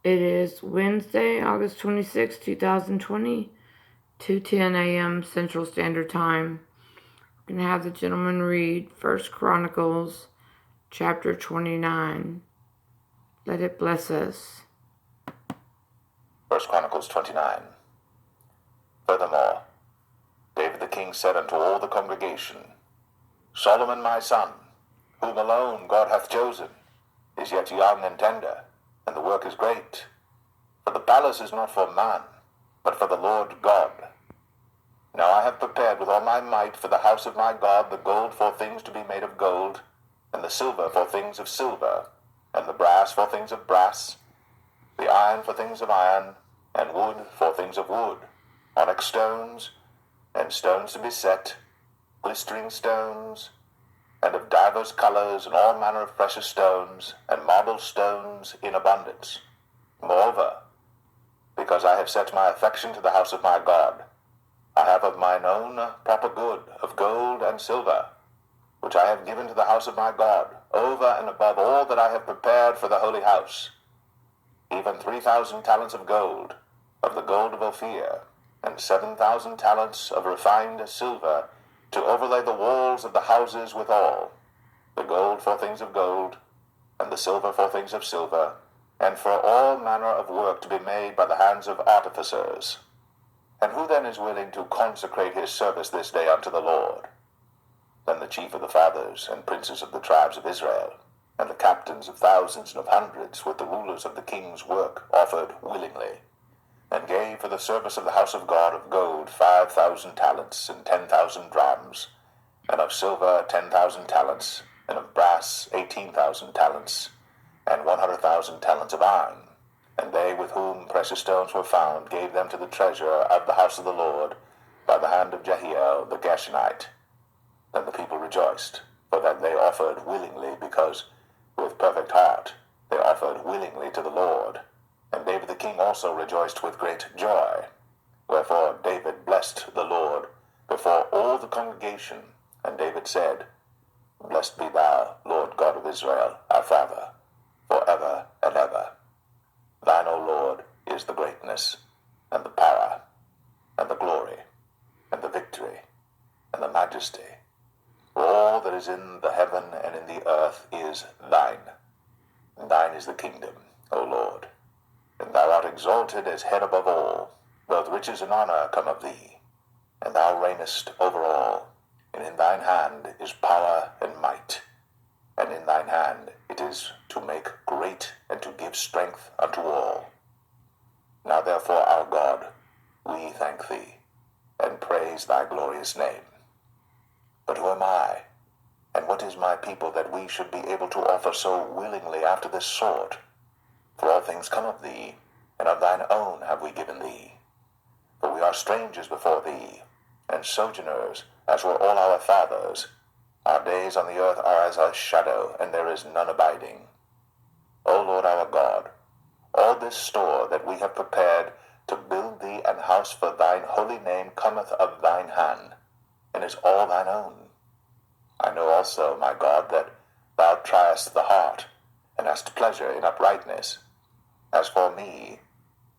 It is Wednesday, August 26, 2020, 2:10 a.m. Central Standard Time. We're going to have the gentleman read 1 Chronicles Chapter 29. Let it bless us. 1 Chronicles 29. Furthermore, David the king said unto all the congregation, Solomon my son, whom alone God hath chosen, is yet young and tender, and the work is great. For the palace is not for man, but for the Lord God. Now I have prepared with all my might for the house of my God the gold for things to be made of gold, and the silver for things of silver, and the brass for things of brass, the iron for things of iron, and wood for things of wood, onyx stones, and stones to be set, glistering stones, and of divers colors, and all manner of precious stones, and marble stones in abundance. Moreover, because I have set my affection to the house of my God, I have of mine own proper good of gold and silver, which I have given to the house of my God, over and above all that I have prepared for the holy house, even 3,000 talents of gold, of the gold of Ophir, and 7,000 talents of refined silver, to overlay the walls of the houses withal, the gold for things of gold, and the silver for things of silver, and for all manner of work to be made by the hands of artificers. And who then is willing to consecrate his service this day unto the Lord? Then the chief of the fathers and princes of the tribes of Israel, and the captains of thousands and of hundreds, with the rulers of the king's work, offered willingly, and gave for the service of the house of God of gold 5,000 talents, and 10,000 drams, and of silver 10,000 talents, and of brass 18,000 talents, and 100,000 talents of iron. And they with whom precious stones were found gave them to the treasurer of the house of the Lord by the hand of Jehiel the Gershonite. Then the people rejoiced, for that they offered willingly, because with perfect heart they offered willingly to the Lord. And David the king also rejoiced with great joy. Wherefore David blessed the Lord before all the congregation. And David said, Blessed be thou, Lord God of Israel, our Father, for ever and ever. Thine, O Lord, is the greatness, and the power, and the glory, and the victory, and the majesty. For all that is in the heaven and in the earth is thine. And thine is the kingdom, O Lord. And thou art exalted as head above all. Both riches and honor come of thee. And thou reignest over all. And in thine hand is power and might. And in thine hand it is to make great and to give strength unto all. Now therefore, our God, we thank thee, and praise thy glorious name. But who am I, and what is my people, that we should be able to offer so willingly after this sort? For all things come of thee, and of thine own have we given thee. For we are strangers before thee, and sojourners, as were all our fathers. Our days on the earth are as a shadow, and there is none abiding. O Lord our God, all this store that we have prepared to build thee an house for thine holy name cometh of thine hand, and is all thine own. I know also, my God, that thou triest the heart, and hast pleasure in uprightness. As for me,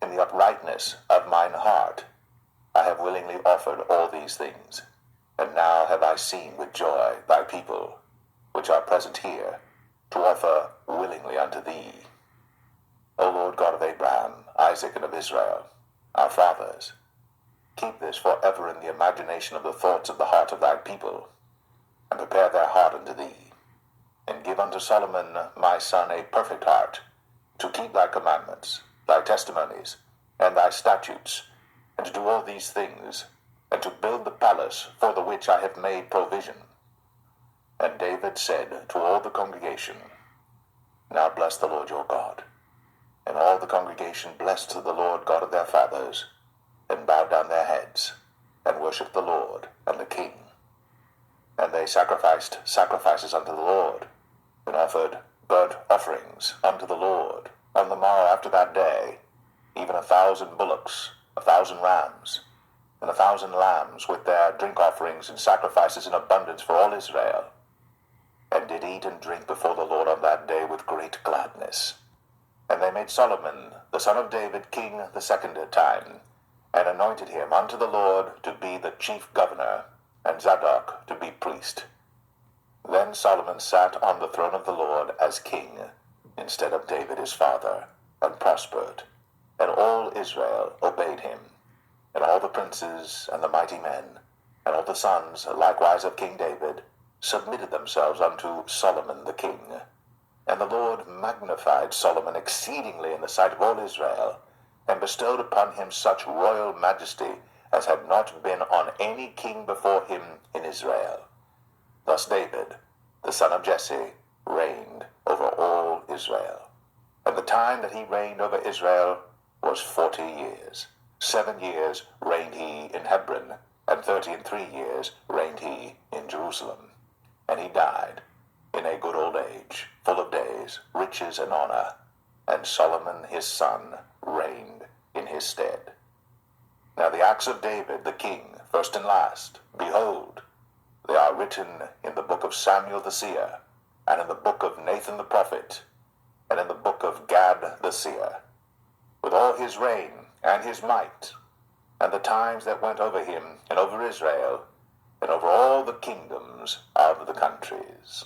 in the uprightness of mine heart, I have willingly offered all these things. And now have I seen with joy thy people, which are present here, to offer willingly unto thee. O Lord God of Abraham, Isaac, and of Israel, our fathers, keep this forever in the imagination of the thoughts of the heart of thy people, and prepare their heart unto thee. And give unto Solomon my son a perfect heart, to keep thy commandments, thy testimonies, and thy statutes, and to do all these things, and to build the palace for the which I have made provision. And David said to all the congregation, Now bless the Lord your God. And all the congregation blessed the Lord God of their fathers, and bowed down their heads, and worshipped the Lord and the king. And they sacrificed sacrifices unto the Lord, and offered burnt offerings unto the Lord on the morrow after that day, even 1,000 bullocks, 1,000 rams, and 1,000 lambs, with their drink offerings and sacrifices in abundance for all Israel, and did eat and drink before the Lord on that day with great gladness. And they made Solomon, the son of David, king the second time, and anointed him unto the Lord to be the chief governor, and Zadok to be priest. Then Solomon sat on the throne of the Lord as king, instead of David his father, and prospered. And all Israel obeyed him, and all the princes and the mighty men, and all the sons likewise of King David, submitted themselves unto Solomon the king. And the Lord magnified Solomon exceedingly in the sight of all Israel, and bestowed upon him such royal majesty as had not been on any king before him in Israel. Thus David, the son of Jesse, reigned over all Israel. And the time that he reigned over Israel was 40 years. 7 years reigned he in Hebron, and 33 years reigned he in Jerusalem. And he died in a good old age, full of days, riches, and honor. And Solomon his son reigned in his stead. Now the acts of David the king, first and last, behold, they are written in the book of Samuel the seer, and in the book of Nathan the prophet, and in the book of Gad the seer, with all his reign and his might, and the times that went over him and over Israel, and over all the kingdoms of the countries.